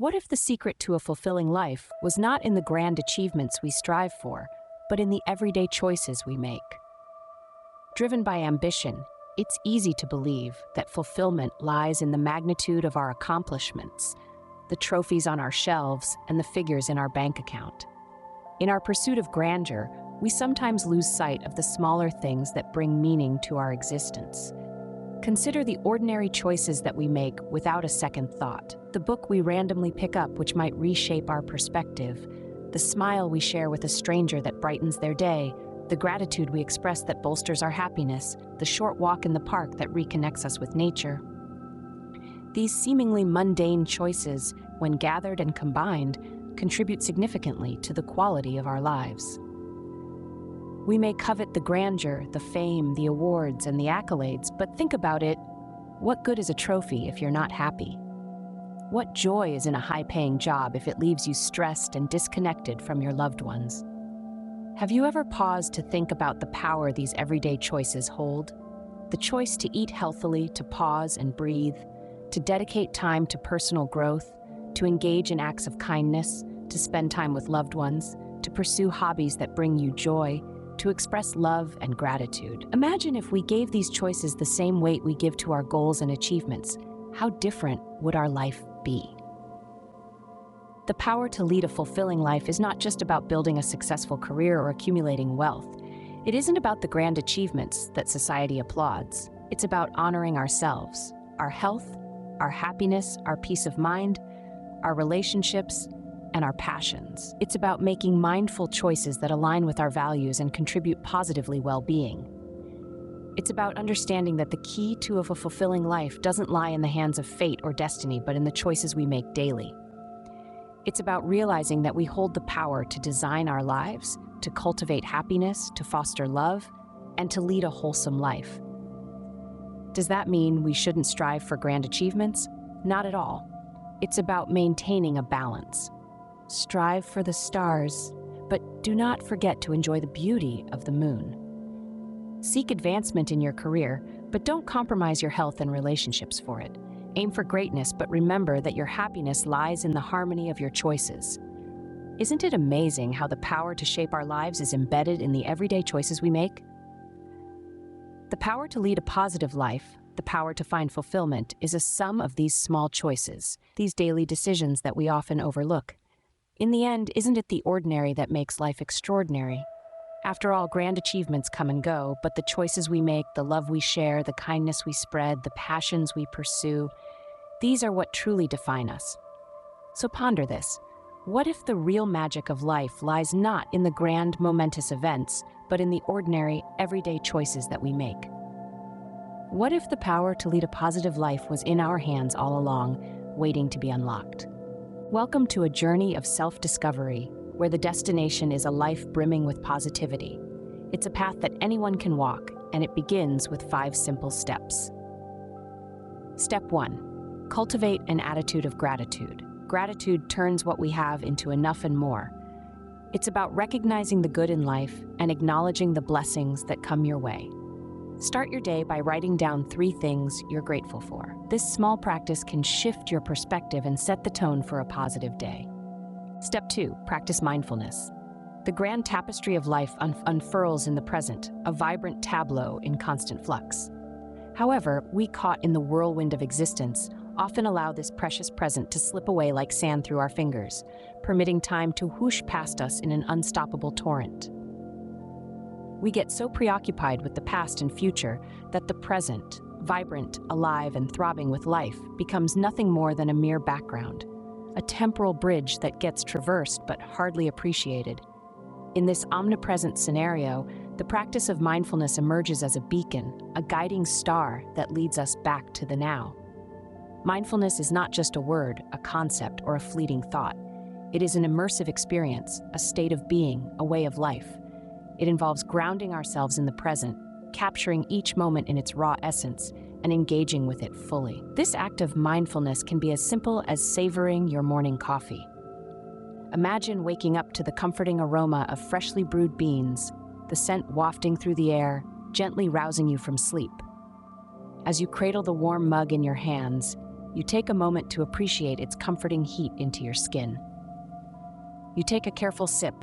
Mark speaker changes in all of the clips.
Speaker 1: What if the secret to a fulfilling life was not in the grand achievements we strive for, but in the everyday choices we make? Driven by ambition, it's easy to believe that fulfillment lies in the magnitude of our accomplishments, the trophies on our shelves, and the figures in our bank account. In our pursuit of grandeur, we sometimes lose sight of the smaller things that bring meaning to our existence. Consider the ordinary choices that we make without a second thought. The book we randomly pick up which might reshape our perspective, the smile we share with a stranger that brightens their day, the gratitude we express that bolsters our happiness, the short walk in the park that reconnects us with nature. These seemingly mundane choices, when gathered and combined, contribute significantly to the quality of our lives. We may covet the grandeur, the fame, the awards, and the accolades, but think about it. What good is a trophy if you're not happy? What joy is in a high-paying job if it leaves you stressed and disconnected from your loved ones? Have you ever paused to think about the power these everyday choices hold? The choice to eat healthily, to pause and breathe, to dedicate time to personal growth, to engage in acts of kindness, to spend time with loved ones, to pursue hobbies that bring you joy, to express love and gratitude. Imagine if we gave these choices the same weight we give to our goals and achievements. How different would our life be? The power to lead a fulfilling life is not just about building a successful career or accumulating wealth. It isn't about the grand achievements that society applauds. It's about honoring ourselves, our health, our happiness, our peace of mind, our relationships, and our passions. It's about making mindful choices that align with our values and contribute positively well-being. It's about understanding that the key to a fulfilling life doesn't lie in the hands of fate or destiny, but in the choices we make daily. It's about realizing that we hold the power to design our lives, to cultivate happiness, to foster love, and to lead a wholesome life. Does that mean we shouldn't strive for grand achievements? Not at all. It's about maintaining a balance. Strive for the stars, but do not forget to enjoy the beauty of the moon. Seek advancement in your career, but don't compromise your health and relationships for it. Aim for greatness, but remember that your happiness lies in the harmony of your choices. Isn't it amazing how the power to shape our lives is embedded in the everyday choices we make? The power to lead a positive life, the power to find fulfillment, is a sum of these small choices, these daily decisions that we often overlook. In the end, isn't it the ordinary that makes life extraordinary? After all, grand achievements come and go, but the choices we make, the love we share, the kindness we spread, the passions we pursue, these are what truly define us. So ponder this. What if the real magic of life lies not in the grand, momentous events, but in the ordinary, everyday choices that we make? What if the power to lead a positive life was in our hands all along, waiting to be unlocked? Welcome to a journey of self-discovery, where the destination is a life brimming with positivity. It's a path that anyone can walk, and it begins with 5 simple steps. Step 1. Cultivate an attitude of gratitude. Gratitude turns what we have into enough and more. It's about recognizing the good in life and acknowledging the blessings that come your way. Start your day by writing down 3 things you're grateful for. This small practice can shift your perspective and set the tone for a positive day. Step 2. Practice mindfulness. The grand tapestry of life unfurls in the present, a vibrant tableau in constant flux. However, we caught in the whirlwind of existence often allow this precious present to slip away like sand through our fingers, permitting time to whoosh past us in an unstoppable torrent. We get so preoccupied with the past and future that the present, vibrant, alive, and throbbing with life, becomes nothing more than a mere background, a temporal bridge that gets traversed but hardly appreciated. In this omnipresent scenario, the practice of mindfulness emerges as a beacon, a guiding star that leads us back to the now. Mindfulness is not just a word, a concept, or a fleeting thought. It is an immersive experience, a state of being, a way of life. It involves grounding ourselves in the present, capturing each moment in its raw essence, and engaging with it fully. This act of mindfulness can be as simple as savoring your morning coffee. Imagine waking up to the comforting aroma of freshly brewed beans, the scent wafting through the air, gently rousing you from sleep. As you cradle the warm mug in your hands, You take a moment to appreciate its comforting heat into your skin. You take a careful sip,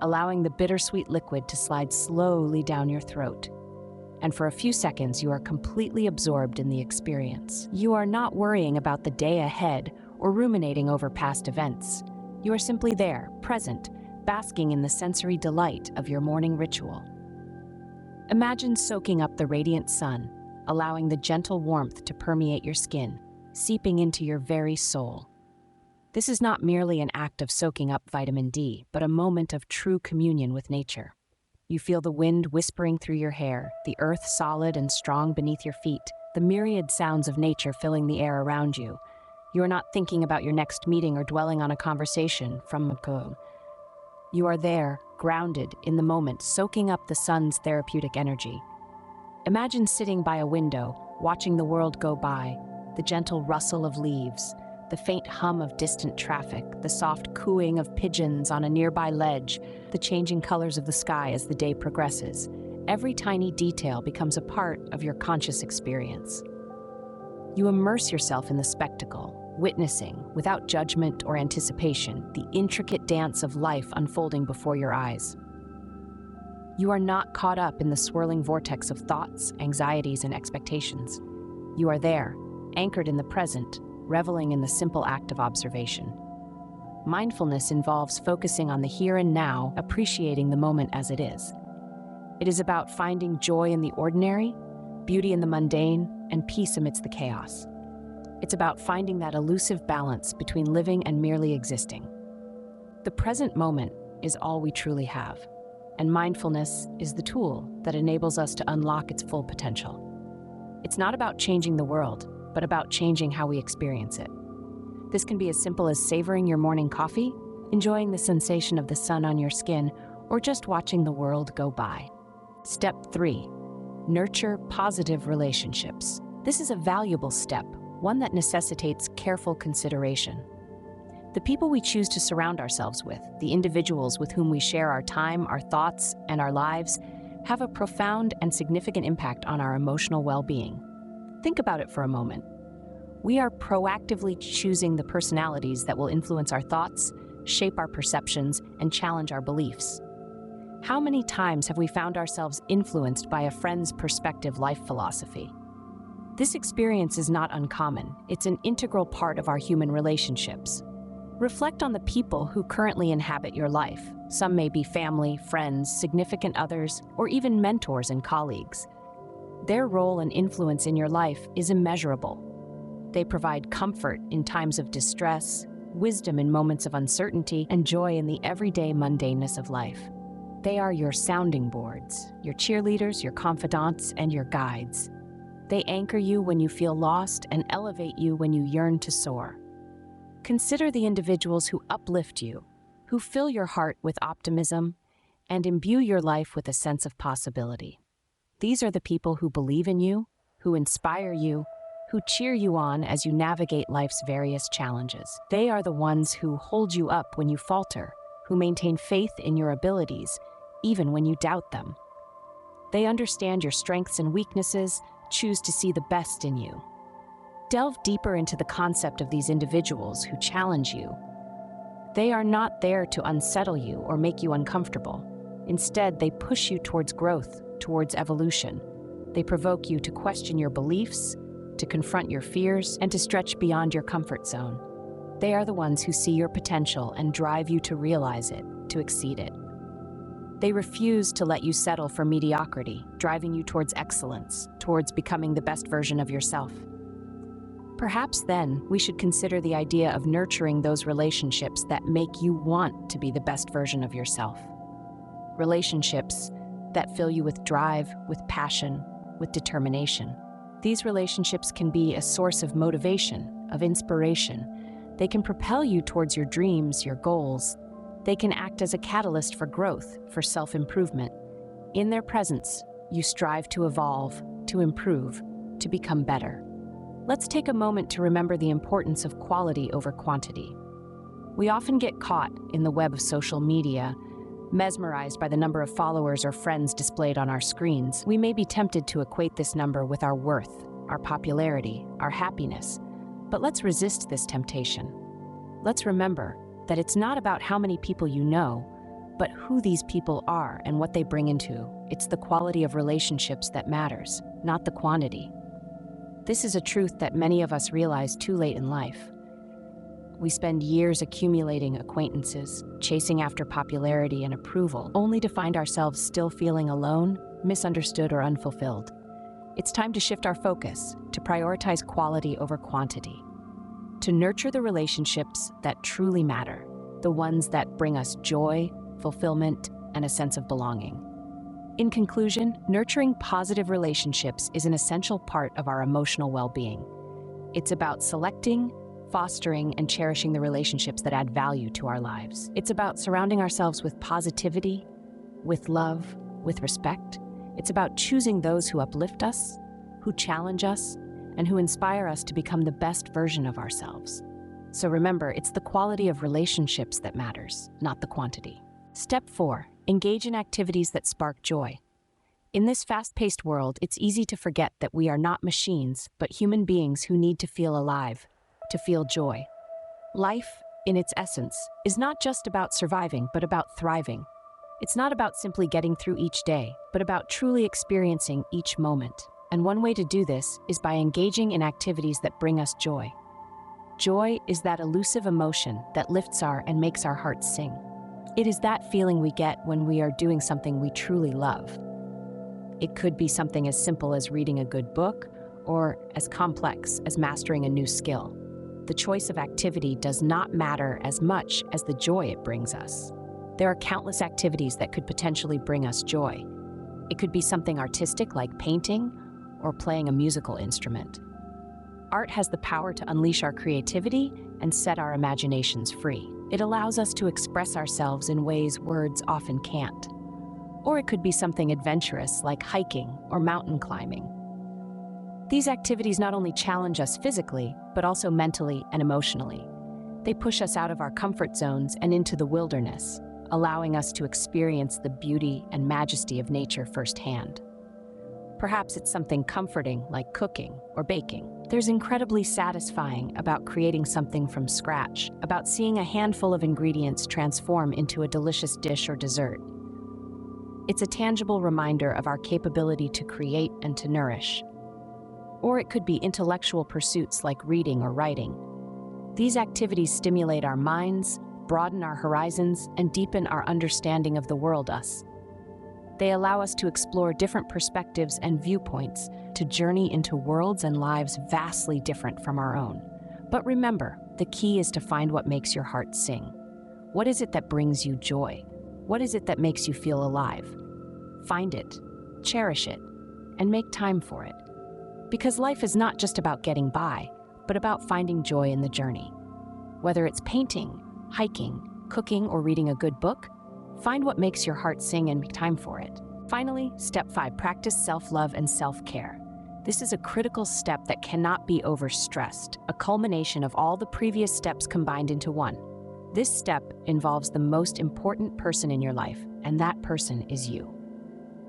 Speaker 1: allowing the bittersweet liquid to slide slowly down your throat. And for a few seconds, you are completely absorbed in the experience. You are not worrying about the day ahead or ruminating over past events. You are simply there, present, basking in the sensory delight of your morning ritual. Imagine soaking up the radiant sun, allowing the gentle warmth to permeate your skin, seeping into your very soul. This is not merely an act of soaking up vitamin D, but a moment of true communion with nature. You feel the wind whispering through your hair, the earth solid and strong beneath your feet, the myriad sounds of nature filling the air around you. You are not thinking about your next meeting or dwelling on a conversation from a home. You are there, grounded in the moment, soaking up the sun's therapeutic energy. Imagine sitting by a window, watching the world go by, the gentle rustle of leaves, the faint hum of distant traffic, the soft cooing of pigeons on a nearby ledge, the changing colors of the sky as the day progresses. Every tiny detail becomes a part of your conscious experience. You immerse yourself in the spectacle, witnessing, without judgment or anticipation, the intricate dance of life unfolding before your eyes. You are not caught up in the swirling vortex of thoughts, anxieties, and expectations. You are there, anchored in the present, reveling in the simple act of observation. Mindfulness involves focusing on the here and now, appreciating the moment as it is. It is about finding joy in the ordinary, beauty in the mundane, and peace amidst the chaos. It's about finding that elusive balance between living and merely existing. The present moment is all we truly have, and mindfulness is the tool that enables us to unlock its full potential. It's not about changing the world, but about changing how we experience it. This can be as simple as savoring your morning coffee, enjoying the sensation of the sun on your skin, or just watching the world go by. Step 3. Nurture positive relationships. This is a valuable step, one that necessitates careful consideration. The people we choose to surround ourselves with, the individuals with whom we share our time, our thoughts, and our lives, have a profound and significant impact on our emotional well-being. Think about it for a moment. We are proactively choosing the personalities that will influence our thoughts, shape our perceptions, and challenge our beliefs. How many times have we found ourselves influenced by a friend's perspective life philosophy? This experience is not uncommon. It's an integral part of our human relationships. Reflect on the people who currently inhabit your life. Some may be family, friends, significant others, or even mentors and colleagues. Their role and influence in your life is immeasurable. They provide comfort in times of distress, wisdom in moments of uncertainty, and joy in the everyday mundaneness of life. They are your sounding boards, your cheerleaders, your confidants, and your guides. They anchor you when you feel lost and elevate you when you yearn to soar. Consider the individuals who uplift you, who fill your heart with optimism, and imbue your life with a sense of possibility. These are the people who believe in you, who inspire you, who cheer you on as you navigate life's various challenges. They are the ones who hold you up when you falter, who maintain faith in your abilities, even when you doubt them. They understand your strengths and weaknesses, choose to see the best in you. Delve deeper into the concept of these individuals who challenge you. They are not there to unsettle you or make you uncomfortable. Instead, they push you towards growth, towards evolution. They provoke you to question your beliefs, to confront your fears, and to stretch beyond your comfort zone. They are the ones who see your potential and drive you to realize it, to exceed it. They refuse to let you settle for mediocrity, driving you towards excellence, towards becoming the best version of yourself. Perhaps then, we should consider the idea of nurturing those relationships that make you want to be the best version of yourself. Relationships that fill you with drive, with passion, with determination. These relationships can be a source of motivation, of inspiration. They can propel you towards your dreams, your goals. They can act as a catalyst for growth, for self-improvement. In their presence, you strive to evolve, to improve, to become better. Let's take a moment to remember the importance of quality over quantity. We often get caught in the web of social media, mesmerized by the number of followers or friends displayed on our screens. We may be tempted to equate this number with our worth, our popularity, our happiness. But let's resist this temptation. Let's remember that it's not about how many people you know, but who these people are and what they bring into. It's the quality of relationships that matters, not the quantity. This is a truth that many of us realize too late in life. We spend years accumulating acquaintances, chasing after popularity and approval, only to find ourselves still feeling alone, misunderstood, or unfulfilled. It's time to shift our focus, to prioritize quality over quantity, to nurture the relationships that truly matter, the ones that bring us joy, fulfillment, and a sense of belonging. In conclusion, nurturing positive relationships is an essential part of our emotional well-being. It's about selecting, fostering, and cherishing the relationships that add value to our lives. It's about surrounding ourselves with positivity, with love, with respect. It's about choosing those who uplift us, who challenge us, and who inspire us to become the best version of ourselves. So remember, it's the quality of relationships that matters, not the quantity. Step 4. Engage in activities that spark joy. In this fast-paced world, it's easy to forget that we are not machines, but human beings who need to feel alive, to feel joy. Life, in its essence, is not just about surviving, but about thriving. It's not about simply getting through each day, but about truly experiencing each moment. And one way to do this is by engaging in activities that bring us joy. Joy is that elusive emotion that lifts our and makes our hearts sing. It is that feeling we get when we are doing something we truly love. It could be something as simple as reading a good book, or as complex as mastering a new skill. The choice of activity does not matter as much as the joy it brings us. There are countless activities that could potentially bring us joy. It could be something artistic like painting or playing a musical instrument. Art has the power to unleash our creativity and set our imaginations free. It allows us to express ourselves in ways words often can't. Or it could be something adventurous like hiking or mountain climbing. These activities not only challenge us physically, but also mentally and emotionally. They push us out of our comfort zones and into the wilderness, allowing us to experience the beauty and majesty of nature firsthand. Perhaps it's something comforting like cooking or baking. There's incredibly satisfying about creating something from scratch, about seeing a handful of ingredients transform into a delicious dish or dessert. It's a tangible reminder of our capability to create and to nourish. Or it could be intellectual pursuits like reading or writing. These activities stimulate our minds, broaden our horizons, and deepen our understanding of the world us. They allow us to explore different perspectives and viewpoints, to journey into worlds and lives vastly different from our own. But remember, the key is to find what makes your heart sing. What is it that brings you joy? What is it that makes you feel alive? Find it, cherish it, and make time for it. Because life is not just about getting by, but about finding joy in the journey. Whether it's painting, hiking, cooking, or reading a good book, find what makes your heart sing and make time for it. Finally, step 5, practice self-love and self-care. This is a critical step that cannot be overstressed, a culmination of all the previous steps combined into one. This step involves the most important person in your life, and that person is you.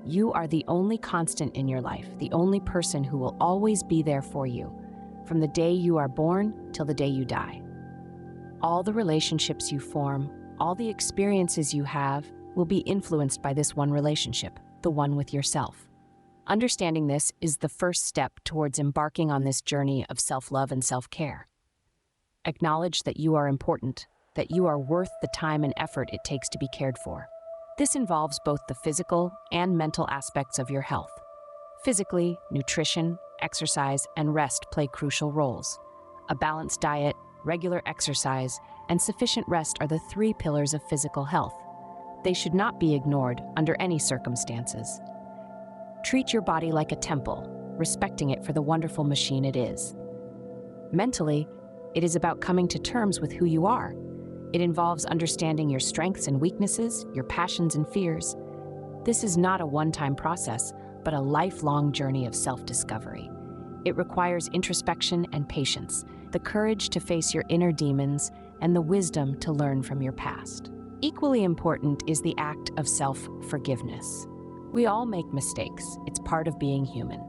Speaker 1: You are the only constant in your life, the only person who will always be there for you, from the day you are born till the day you die. All the relationships you form, all the experiences you have, will be influenced by this one relationship, the one with yourself. Understanding this is the first step towards embarking on this journey of self-love and self-care. Acknowledge that you are important, that you are worth the time and effort it takes to be cared for. This involves both the physical and mental aspects of your health. Physically, nutrition, exercise, and rest play crucial roles. A balanced diet, regular exercise, and sufficient rest are the 3 pillars of physical health. They should not be ignored under any circumstances. Treat your body like a temple, respecting it for the wonderful machine it is. Mentally, it is about coming to terms with who you are. It involves understanding your strengths and weaknesses, your passions and fears. This is not a one-time process, but a lifelong journey of self-discovery. It requires introspection and patience, the courage to face your inner demons, and the wisdom to learn from your past. Equally important is the act of self-forgiveness. We all make mistakes. It's part of being human.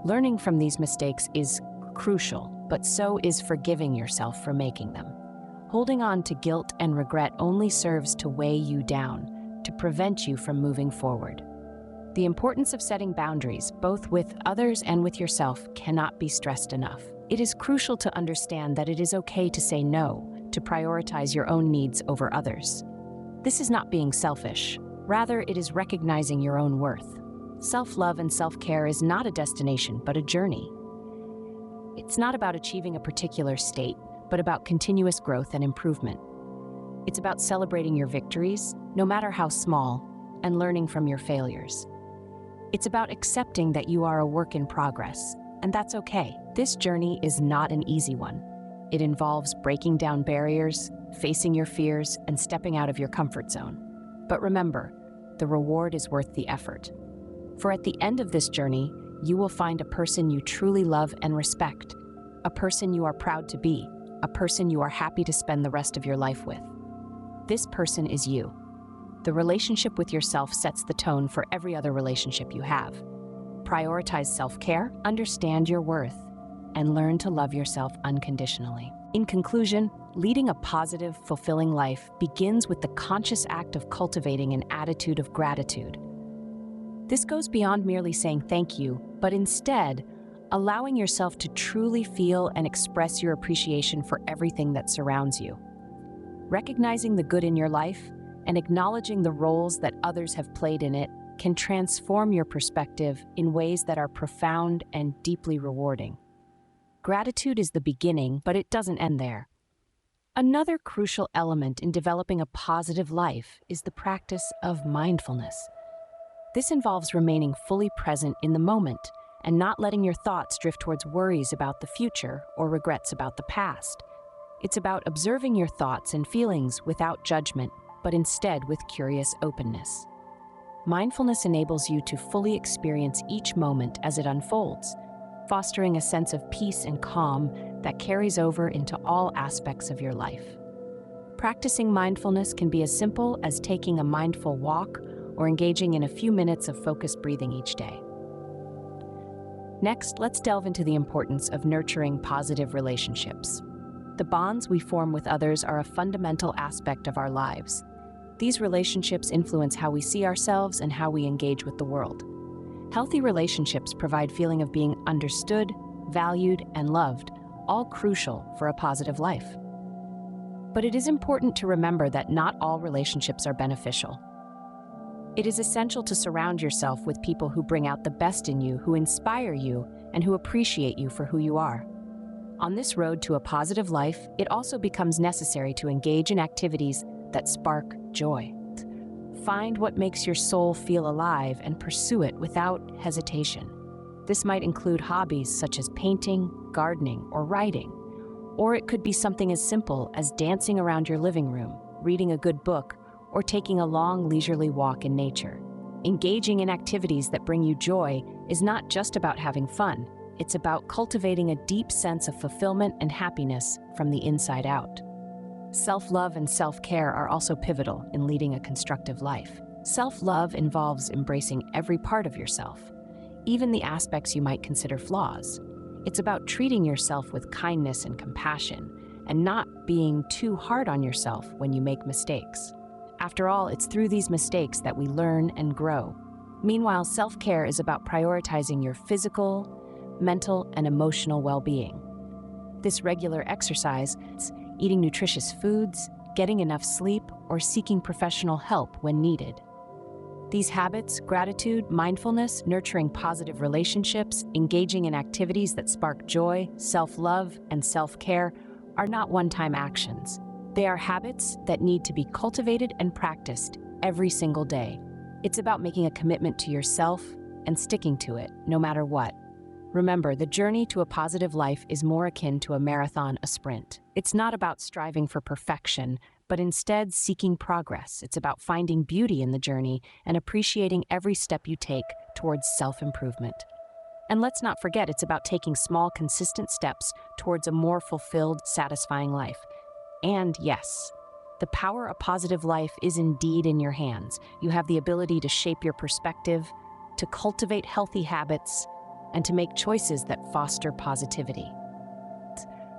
Speaker 1: Learning from these mistakes is crucial, but so is forgiving yourself for making them. Holding on to guilt and regret only serves to weigh you down, to prevent you from moving forward. The importance of setting boundaries, both with others and with yourself, cannot be stressed enough. It is crucial to understand that it is okay to say no, to prioritize your own needs over others. This is not being selfish. Rather, it is recognizing your own worth. Self-love and self-care is not a destination, but a journey. It's not about achieving a particular state, but about continuous growth and improvement. It's about celebrating your victories, no matter how small, and learning from your failures. It's about accepting that you are a work in progress, and that's okay. This journey is not an easy one. It involves breaking down barriers, facing your fears, and stepping out of your comfort zone. But remember, the reward is worth the effort. For at the end of this journey, you will find a person you truly love and respect, a person you are proud to be, a person you are happy to spend the rest of your life with. This person is you. The relationship with yourself sets the tone for every other relationship you have. Prioritize self-care, understand your worth, and learn to love yourself unconditionally. In conclusion, leading a positive, fulfilling life begins with the conscious act of cultivating an attitude of gratitude. This goes beyond merely saying thank you, but instead, allowing yourself to truly feel and express your appreciation for everything that surrounds you. Recognizing the good in your life and acknowledging the roles that others have played in it can transform your perspective in ways that are profound and deeply rewarding. Gratitude is the beginning, but it doesn't end there. Another crucial element in developing a positive life is the practice of mindfulness. This involves remaining fully present in the moment and not letting your thoughts drift towards worries about the future or regrets about the past. It's about observing your thoughts and feelings without judgment, but instead with curious openness. Mindfulness enables you to fully experience each moment as it unfolds, fostering a sense of peace and calm that carries over into all aspects of your life. Practicing mindfulness can be as simple as taking a mindful walk or engaging in a few minutes of focused breathing each day. Next, let's delve into the importance of nurturing positive relationships. The bonds we form with others are a fundamental aspect of our lives. These relationships influence how we see ourselves and how we engage with the world. Healthy relationships provide a feeling of being understood, valued, and loved, all crucial for a positive life. But it is important to remember that not all relationships are beneficial. It is essential to surround yourself with people who bring out the best in you, who inspire you, and who appreciate you for who you are. On this road to a positive life, it also becomes necessary to engage in activities that spark joy. Find what makes your soul feel alive and pursue it without hesitation. This might include hobbies such as painting, gardening, or writing. Or it could be something as simple as dancing around your living room, reading a good book, or taking a long leisurely walk in nature. Engaging in activities that bring you joy is not just about having fun. It's about cultivating a deep sense of fulfillment and happiness from the inside out. Self-love and self-care are also pivotal in leading a constructive life. Self-love involves embracing every part of yourself, even the aspects you might consider flaws. It's about treating yourself with kindness and compassion, and not being too hard on yourself when you make mistakes. After all, it's through these mistakes that we learn and grow. Meanwhile, self-care is about prioritizing your physical, mental, and emotional well-being. This regular exercise, eating nutritious foods, getting enough sleep, or seeking professional help when needed. These habits, gratitude, mindfulness, nurturing positive relationships, engaging in activities that spark joy, self-love, and self-care, are not one-time actions. They are habits that need to be cultivated and practiced every single day. It's about making a commitment to yourself and sticking to it, no matter what. Remember, the journey to a positive life is more akin to a marathon, a sprint. It's not about striving for perfection, but instead seeking progress. It's about finding beauty in the journey and appreciating every step you take towards self-improvement. And let's not forget, it's about taking small, consistent steps towards a more fulfilled, satisfying life. And yes, the power of positive life is indeed in your hands. You have the ability to shape your perspective, to cultivate healthy habits, and to make choices that foster positivity.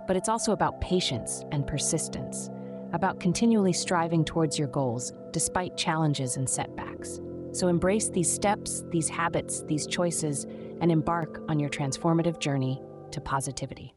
Speaker 1: but it's also about patience and persistence, about continually striving towards your goals despite challenges and setbacks. So embrace these steps, these habits, these choices, and embark on your transformative journey to positivity.